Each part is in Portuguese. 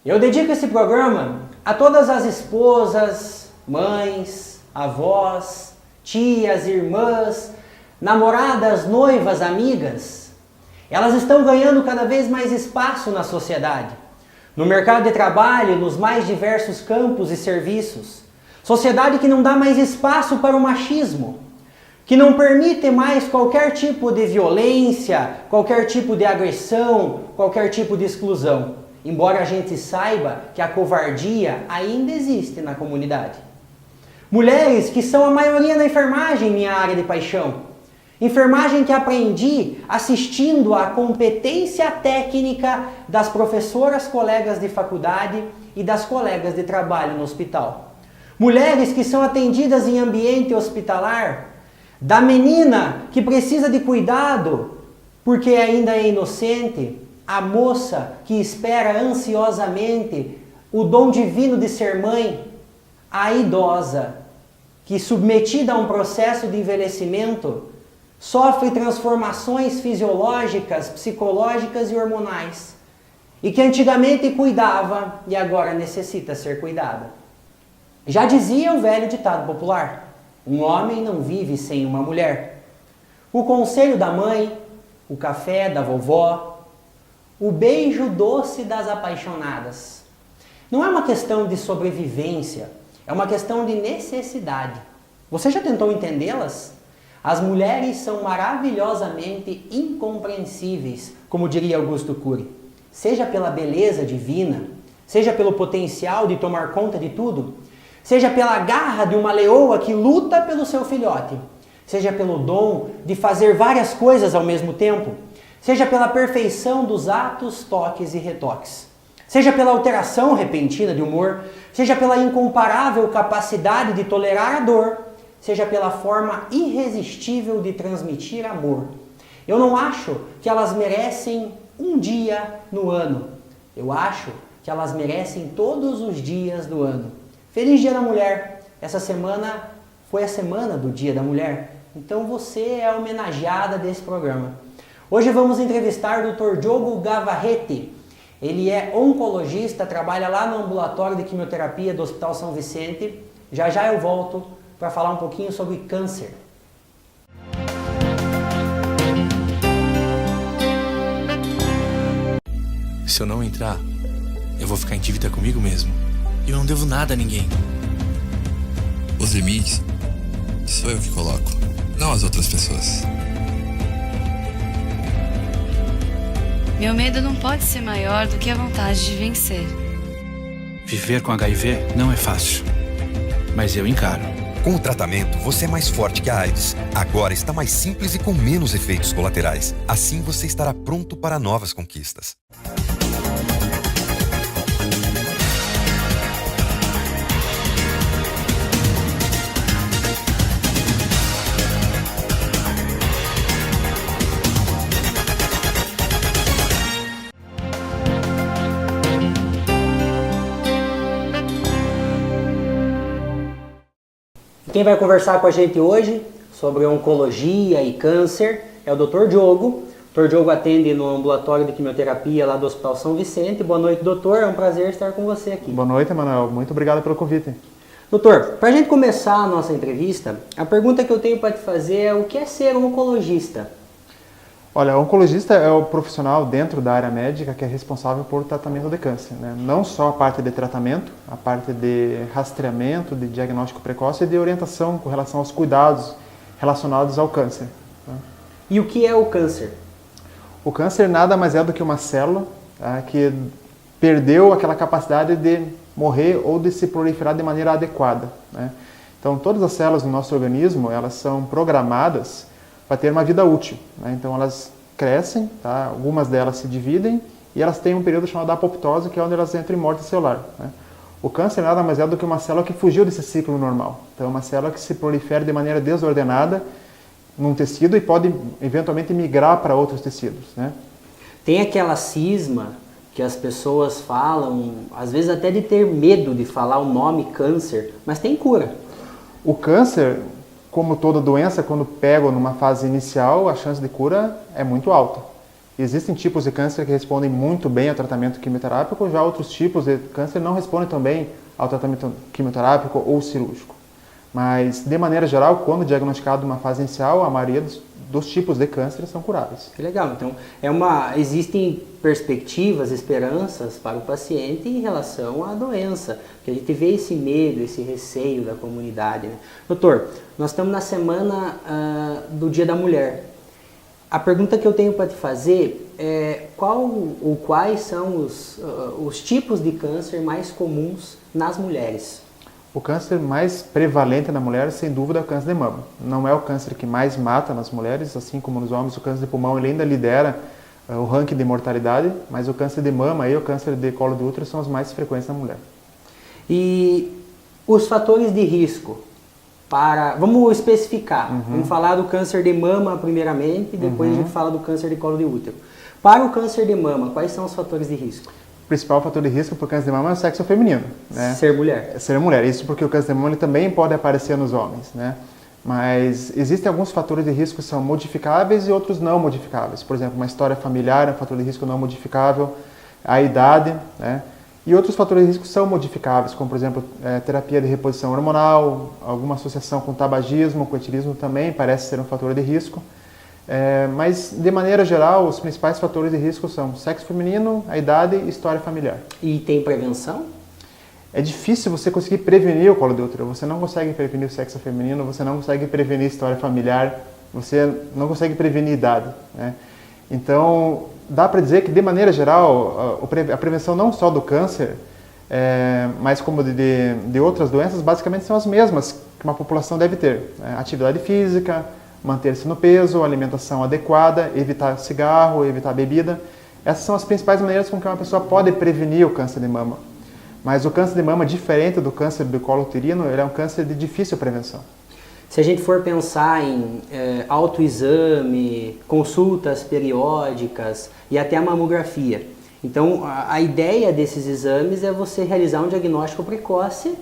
Eu dedico esse programa a todas as esposas, mães, avós, tias, irmãs, namoradas, noivas, amigas. Elas estão ganhando cada vez mais espaço na sociedade, no mercado de trabalho, nos mais diversos campos e serviços. Sociedade que não dá mais espaço para o machismo, que não permite mais qualquer tipo de violência, qualquer tipo de agressão, qualquer tipo de exclusão. Embora a gente saiba que a covardia ainda existe na comunidade. Mulheres que são a maioria na enfermagem, minha área de paixão. Enfermagem que aprendi assistindo à competência técnica das professoras colegas de faculdade e das colegas de trabalho no hospital. Mulheres que são atendidas em ambiente hospitalar, da menina que precisa de cuidado porque ainda é inocente, a moça que espera ansiosamente o dom divino de ser mãe, a idosa que, submetida a um processo de envelhecimento, sofre transformações fisiológicas, psicológicas e hormonais, e que antigamente cuidava e agora necessita ser cuidada. Já dizia o velho ditado popular: um homem não vive sem uma mulher. O conselho da mãe, o café da vovó, o beijo doce das apaixonadas. Não é uma questão de sobrevivência, é uma questão de necessidade. Você já tentou entendê-las? As mulheres são maravilhosamente incompreensíveis, como diria Augusto Cury. Seja pela beleza divina, seja pelo potencial de tomar conta de tudo, seja pela garra de uma leoa que luta pelo seu filhote, seja pelo dom de fazer várias coisas ao mesmo tempo, seja pela perfeição dos atos, toques e retoques, seja pela alteração repentina de humor, seja pela incomparável capacidade de tolerar a dor, seja pela forma irresistível de transmitir amor. Eu não acho que elas merecem um dia no ano. Eu acho que elas merecem todos os dias do ano. Feliz Dia da Mulher! Essa semana foi a semana do Dia da Mulher, então você é a homenageada desse programa. Hoje vamos entrevistar o Dr. Diogo Gavarrete. Ele é oncologista, trabalha lá no ambulatório de quimioterapia do Hospital São Vicente. Já já eu volto para falar um pouquinho sobre câncer. Se eu não entrar, eu vou ficar em dívida comigo mesmo. E eu não devo nada a ninguém. Os limites sou eu que coloco, não as outras pessoas. Meu medo não pode ser maior do que a vontade de vencer. Viver com HIV não é fácil, mas eu encaro. Com o tratamento, você é mais forte que a AIDS. Agora está mais simples e com menos efeitos colaterais. Assim você estará pronto para novas conquistas. Quem vai conversar com a gente hoje sobre oncologia e câncer é o Dr. Diogo. O Dr. Diogo atende no ambulatório de quimioterapia lá do Hospital São Vicente. Boa noite, doutor. É um prazer estar com você aqui. Boa noite, Emanuel. Muito obrigado pelo convite. Doutor, para a gente começar a nossa entrevista, a pergunta que eu tenho para te fazer é: o que é ser um oncologista? Olha, o oncologista é o profissional dentro da área médica que é responsável por tratamento de câncer, né? Não só a parte de tratamento, a parte de rastreamento, de diagnóstico precoce e de orientação com relação aos cuidados relacionados ao câncer, né? E o que é o câncer? O câncer nada mais é do que uma célula, tá, que perdeu aquela capacidade de morrer ou de se proliferar de maneira adequada, né? Então, todas as células do nosso organismo, elas são programadas para ter uma vida útil, né? Então elas crescem, tá? Algumas delas se dividem e elas têm um período chamado apoptose, que é onde elas entram em morte celular, né? O câncer nada mais é do que uma célula que fugiu desse ciclo normal. Então é uma célula que se prolifera de maneira desordenada num tecido e pode eventualmente migrar para outros tecidos, né? Tem aquela cisma que as pessoas falam, às vezes até de ter medo de falar o nome câncer, mas tem cura. O câncer, como toda doença, quando pega numa fase inicial, a chance de cura é muito alta. Existem tipos de câncer que respondem muito bem ao tratamento quimioterápico, já outros tipos de câncer não respondem tão bem ao tratamento quimioterápico ou cirúrgico. Mas, de maneira geral, quando diagnosticado numa fase inicial, a maioria dos tipos de câncer são curáveis. Que legal. Então, existem perspectivas, esperanças para o paciente em relação à doença. Porque a gente vê esse medo, esse receio da comunidade, né? Doutor, nós estamos na semana do Dia da Mulher. A pergunta que eu tenho para te fazer é quais são os tipos de câncer mais comuns nas mulheres? O câncer mais prevalente na mulher, sem dúvida, é o câncer de mama. Não é o câncer que mais mata nas mulheres, assim como nos homens. O câncer de pulmão ele ainda lidera o ranking de mortalidade, mas o câncer de mama e o câncer de colo de útero são os mais frequentes na mulher. E os fatores de risco? Vamos especificar. Vamos falar do câncer de mama primeiramente, depois a gente fala do câncer de colo de útero. Para o câncer de mama, quais são os fatores de risco? O principal fator de risco para o câncer de mama é o sexo feminino, né? Ser mulher. Ser mulher. Isso porque o câncer de mama ele também pode aparecer nos homens, né? Mas existem alguns fatores de risco que são modificáveis e outros não modificáveis. Por exemplo, uma história familiar é um fator de risco não modificável, a idade, né? E outros fatores de risco são modificáveis, como por exemplo, terapia de reposição hormonal, alguma associação com tabagismo, com etilismo também parece ser um fator de risco. Mas, de maneira geral, os principais fatores de risco são sexo feminino, a idade e história familiar. E tem prevenção? É difícil você conseguir prevenir o colo de útero. Você não consegue prevenir o sexo feminino, você não consegue prevenir a história familiar, você não consegue prevenir a idade, né? Então, dá para dizer que, de maneira geral, a prevenção não só do câncer, mas como de outras doenças, basicamente são as mesmas que uma população deve ter, né? Atividade física, manter-se no peso, alimentação adequada, evitar cigarro, evitar bebida. Essas são as principais maneiras com que uma pessoa pode prevenir o câncer de mama. Mas o câncer de mama, diferente do câncer do colo uterino, ele é um câncer de difícil prevenção. Se a gente for pensar em autoexame, consultas periódicas e até a mamografia. Então, a ideia desses exames é você realizar um diagnóstico precoce,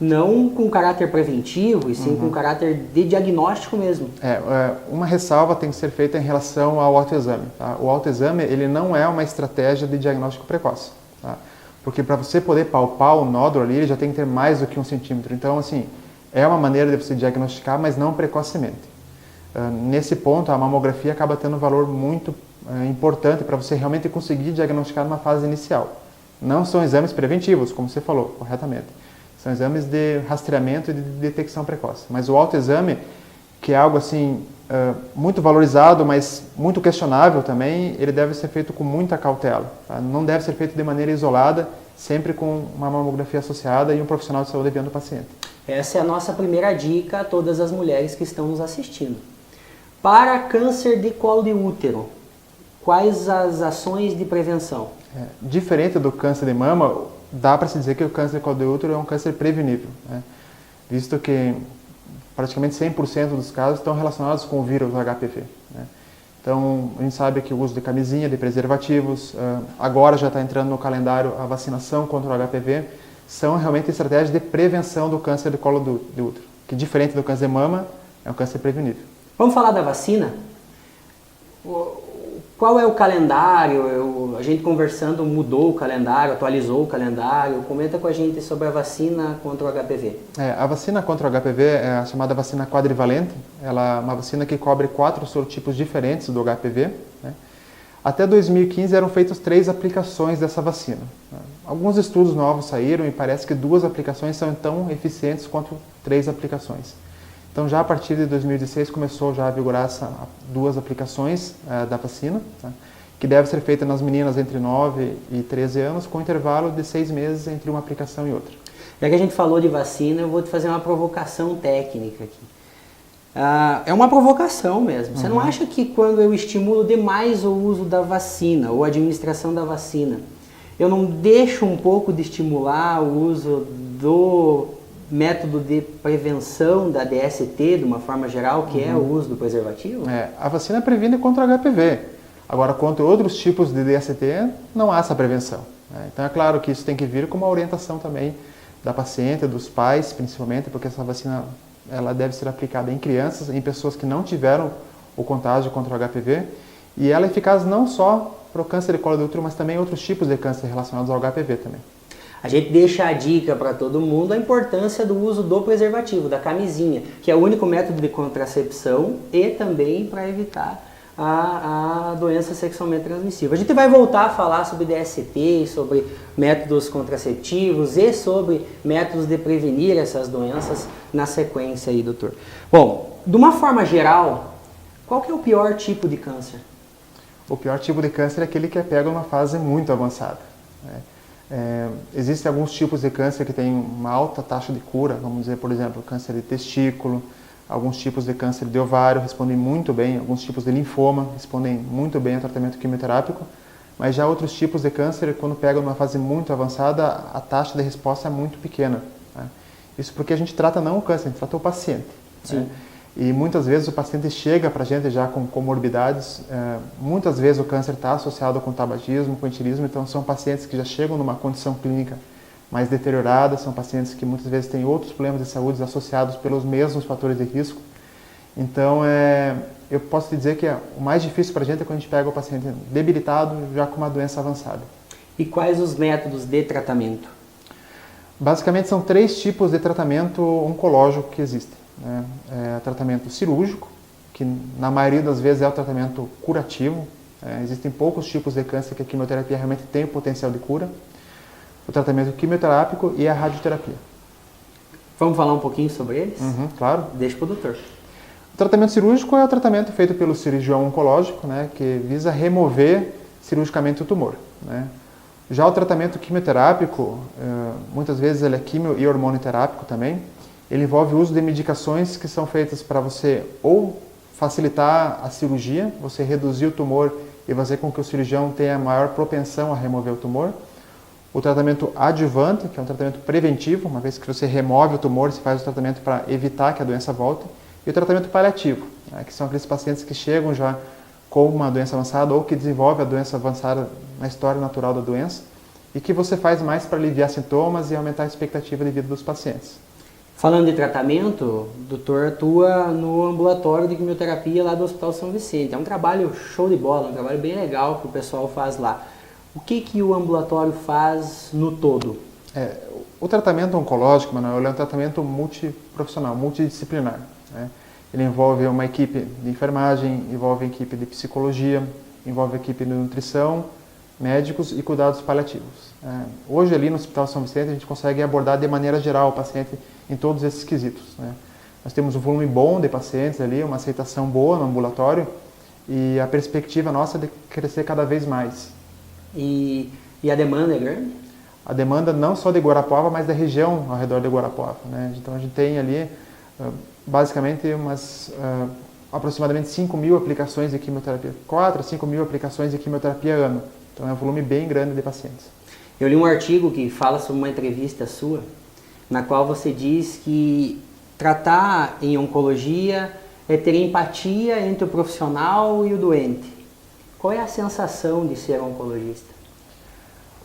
não com caráter preventivo, e sim com caráter de diagnóstico mesmo. Uma ressalva tem que ser feita em relação ao autoexame, tá? O autoexame ele não é uma estratégia de diagnóstico precoce, tá? Porque para você poder palpar o nódulo ali, ele já tem que ter mais do que 1 centímetro. Então, assim, é uma maneira de você diagnosticar, mas não precocemente. Nesse ponto, a mamografia acaba tendo um valor muito importante para você realmente conseguir diagnosticar numa fase inicial. Não são exames preventivos, como você falou, corretamente. São exames de rastreamento e de detecção precoce. Mas o autoexame, que é algo assim muito valorizado, mas muito questionável também, ele deve ser feito com muita cautela, tá? Não deve ser feito de maneira isolada, sempre com uma mamografia associada e um profissional de saúde vendo o paciente. Essa é a nossa primeira dica a todas as mulheres que estão nos assistindo. Para câncer de colo de útero, quais as ações de prevenção? Diferente do câncer de mama, dá para se dizer que o câncer de colo de útero é um câncer prevenível, né? Visto que praticamente 100% dos casos estão relacionados com o vírus HPV, né? Então, a gente sabe que o uso de camisinha, de preservativos, agora já está entrando no calendário a vacinação contra o HPV, são realmente estratégias de prevenção do câncer de colo de útero, que diferente do câncer de mama, é um câncer prevenível. Vamos falar da vacina? Qual é o calendário? A gente conversando mudou o calendário, atualizou o calendário. Comenta com a gente sobre a vacina contra o HPV. A vacina contra o HPV é a chamada vacina quadrivalente. Ela é uma vacina que cobre 4 sorotipos diferentes do HPV, né? Até 2015 eram feitas 3 aplicações dessa vacina. Alguns estudos novos saíram e parece que 2 aplicações são tão eficientes quanto 3 aplicações. Então, já a partir de 2016 começou já a vigorar 2 aplicações da vacina, tá? Que deve ser feita nas meninas entre 9 e 13 anos, com intervalo de 6 meses entre uma aplicação e outra. Já que a gente falou de vacina, eu vou te fazer uma provocação técnica aqui. É uma provocação mesmo. Você não acha que quando eu estimulo demais o uso da vacina ou a administração da vacina, eu não deixo um pouco de estimular o uso do método de prevenção da DST, de uma forma geral, que é o uso do preservativo? A vacina previne contra o HPV. Agora, contra outros tipos de DST, não há essa prevenção, né? Então, é claro que isso tem que vir com uma orientação também da paciente, dos pais, principalmente, porque essa vacina ela deve ser aplicada em crianças, em pessoas que não tiveram o contágio contra o HPV. E ela é eficaz não só para o câncer de colo de útero, mas também outros tipos de câncer relacionados ao HPV também. A gente deixa a dica para todo mundo a importância do uso do preservativo, da camisinha, que é o único método de contracepção e também para evitar a doença sexualmente transmissível. A gente vai voltar a falar sobre DST, sobre métodos contraceptivos e sobre métodos de prevenir essas doenças na sequência aí, doutor. Bom, de uma forma geral, qual que é o pior tipo de câncer? O pior tipo de câncer é aquele que é pego numa fase muito avançada, né? Existem alguns tipos de câncer que têm uma alta taxa de cura, vamos dizer, por exemplo, câncer de testículo, alguns tipos de câncer de ovário respondem muito bem, alguns tipos de linfoma respondem muito bem ao tratamento quimioterápico, mas já outros tipos de câncer, quando pegam numa fase muito avançada, a taxa de resposta é muito pequena, né? Isso porque a gente trata não o câncer, a gente trata o paciente. Sim. Né? E muitas vezes o paciente chega para a gente já com comorbidades, muitas vezes o câncer está associado com tabagismo, com etilismo, então são pacientes que já chegam numa condição clínica mais deteriorada, são pacientes que muitas vezes têm outros problemas de saúde associados pelos mesmos fatores de risco. Então, eu posso te dizer que o mais difícil para a gente é quando a gente pega o paciente debilitado, já com uma doença avançada. E quais os métodos de tratamento? Basicamente são 3 tipos de tratamento oncológico que existem, né? Tratamento cirúrgico, que na maioria das vezes é o tratamento curativo. Existem poucos tipos de câncer que a quimioterapia realmente tem o potencial de cura. O tratamento quimioterápico e a radioterapia. Vamos falar um pouquinho sobre eles? Claro. Deixa para o doutor. O tratamento cirúrgico é o tratamento feito pelo cirurgião oncológico, né, que visa remover cirurgicamente o tumor, né? Já o tratamento quimioterápico, muitas vezes ele é quimio e hormonioterápico também. Ele envolve o uso de medicações que são feitas para você ou facilitar a cirurgia, você reduzir o tumor e fazer com que o cirurgião tenha maior propensão a remover o tumor. O tratamento adjuvante, que é um tratamento preventivo, uma vez que você remove o tumor, você faz o tratamento para evitar que a doença volte. E o tratamento paliativo, né, que são aqueles pacientes que chegam já com uma doença avançada ou que desenvolvem a doença avançada na história natural da doença e que você faz mais para aliviar sintomas e aumentar a expectativa de vida dos pacientes. Falando de tratamento, o doutor atua no ambulatório de quimioterapia lá do Hospital São Vicente. É um trabalho show de bola, um trabalho bem legal que o pessoal faz lá. O que o ambulatório faz no todo? O tratamento oncológico, Manuel, é um tratamento multiprofissional, multidisciplinar, né? Ele envolve uma equipe de enfermagem, envolve a equipe de psicologia, envolve a equipe de nutrição, médicos e cuidados paliativos. Hoje ali no Hospital São Vicente a gente consegue abordar de maneira geral o paciente em todos esses quesitos, né? Nós temos um volume bom de pacientes ali, uma aceitação boa no ambulatório e a perspectiva nossa é de crescer cada vez mais. E a demanda é grande? A demanda não só de Guarapuava, mas da região ao redor de Guarapuava, né? Então a gente tem ali basicamente aproximadamente 5.000 aplicações de quimioterapia, 4 a 5.000 aplicações de quimioterapia ano. Então é um volume bem grande de pacientes. Eu li um artigo que fala sobre uma entrevista sua, na qual você diz que tratar em oncologia é ter empatia entre o profissional e o doente. Qual é a sensação de ser oncologista?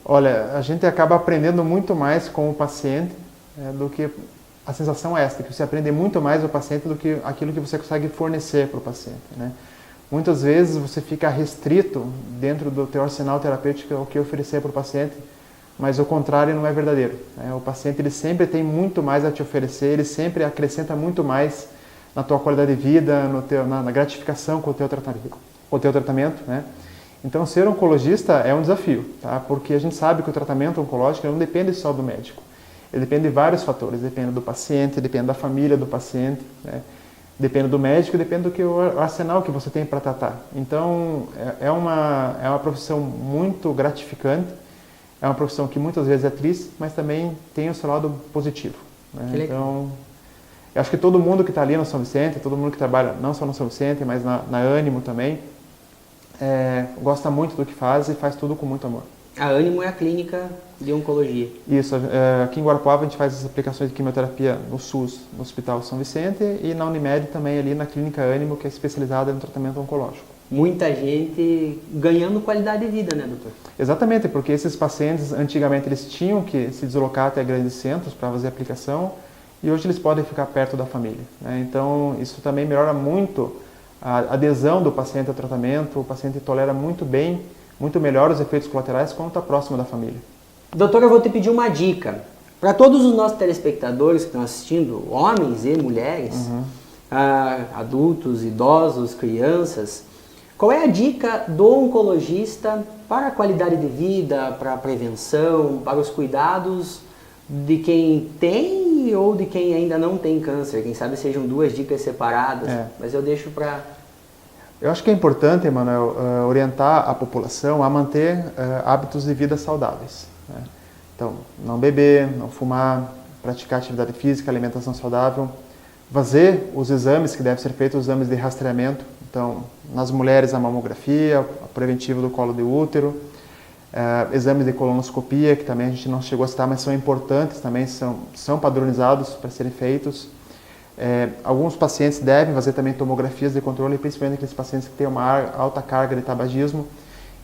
Olha, a gente acaba aprendendo muito mais com o paciente do que a sensação é esta, que você aprende muito mais do paciente do que aquilo que você consegue fornecer para o paciente, né? Muitas vezes você fica restrito dentro do teu arsenal terapêutico ao que oferecer para o paciente, mas o contrário não é verdadeiro, né? O paciente ele sempre tem muito mais a te oferecer, ele sempre acrescenta muito mais na tua qualidade de vida, na gratificação com o teu tratamento, né? Então, ser oncologista é um desafio, tá? Porque a gente sabe que o tratamento oncológico não depende só do médico. Ele depende de vários fatores, depende do paciente, depende da família do paciente, né? Depende do médico, depende do arsenal que você tem para tratar. Então, é uma profissão muito gratificante, é uma profissão que muitas vezes é triste, mas também tem o seu lado positivo, né? Então, eu acho que todo mundo que está ali no São Vicente, todo mundo que trabalha não só no São Vicente, mas na Ânimo também, gosta muito do que faz e faz tudo com muito amor. A Ânimo é a clínica de oncologia. Isso, aqui em Guarapuava a gente faz as aplicações de quimioterapia no SUS, no Hospital São Vicente, e na Unimed também ali na clínica Ânimo, que é especializada no tratamento oncológico. Muita gente ganhando qualidade de vida, né, doutor? Exatamente, porque esses pacientes antigamente eles tinham que se deslocar até grandes centros para fazer aplicação, e hoje eles podem ficar perto da família, né? Então isso também melhora muito a adesão do paciente ao tratamento, o paciente tolera muito bem, muito melhor os efeitos colaterais quando está próximo da família. Doutor, eu vou te pedir uma dica. Para todos os nossos telespectadores que estão assistindo, homens e mulheres, adultos, idosos, crianças, qual é a dica do oncologista para a qualidade de vida, para a prevenção, para os cuidados de quem tem ou de quem ainda não tem câncer? Quem sabe sejam duas dicas separadas, mas eu deixo para... Eu acho que é importante, Emanuel, orientar a população a manter hábitos de vida saudáveis, né? Então, não beber, não fumar, praticar atividade física, alimentação saudável, fazer os exames que devem ser feitos, os exames de rastreamento. Então, nas mulheres, a mamografia, a preventiva do colo de útero, exames de colonoscopia, que também a gente não chegou a citar, mas são importantes também, são padronizados para serem feitos. Alguns pacientes devem fazer também tomografias de controle, principalmente aqueles pacientes que têm uma alta carga de tabagismo.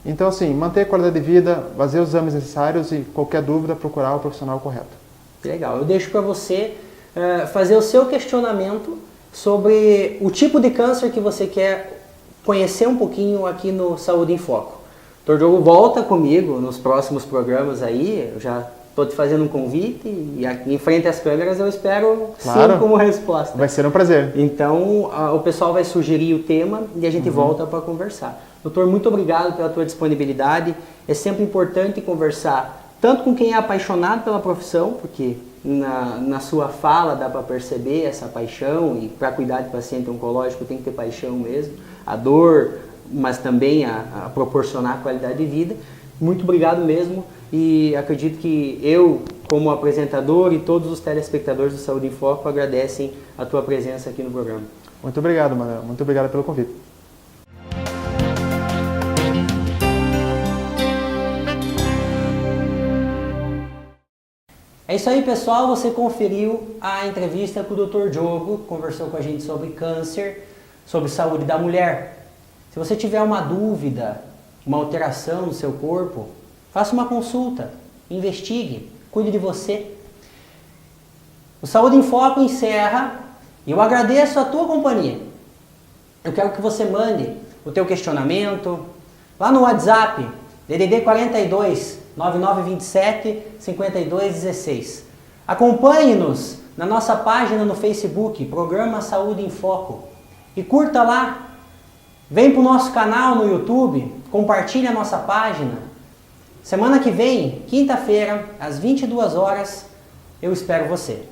Então, assim, manter a qualidade de vida, fazer os exames necessários e qualquer dúvida, procurar o profissional correto. Legal, eu deixo para você fazer o seu questionamento sobre o tipo de câncer que você quer conhecer um pouquinho aqui no Saúde em Foco. O Dr. Diogo volta comigo nos próximos programas aí, eu já estou te fazendo um convite e aqui em frente às câmeras eu espero sim como resposta. Vai ser um prazer. Então o pessoal vai sugerir o tema e a gente volta para conversar. Doutor, muito obrigado pela tua disponibilidade. É sempre importante conversar tanto com quem é apaixonado pela profissão, porque na sua fala dá para perceber essa paixão, e para cuidar de paciente oncológico tem que ter paixão mesmo, a dor, mas também a proporcionar qualidade de vida. Muito obrigado mesmo, e acredito que eu, como apresentador, e todos os telespectadores do Saúde em Foco agradecem a tua presença aqui no programa. Muito obrigado, Manuel. Muito obrigado pelo convite. É isso aí, pessoal. Você conferiu a entrevista com o Dr. Diogo, conversou com a gente sobre câncer, sobre saúde da mulher. Se você tiver uma dúvida, uma alteração no seu corpo, faça uma consulta, investigue, cuide de você. O Saúde em Foco encerra e eu agradeço a tua companhia. Eu quero que você mande o teu questionamento lá no WhatsApp, DDD 42 9927 5216. Acompanhe-nos na nossa página no Facebook, Programa Saúde em Foco, e curta lá. Vem para o nosso canal no YouTube, compartilhe a nossa página. Semana que vem, quinta-feira, às 22 horas, eu espero você.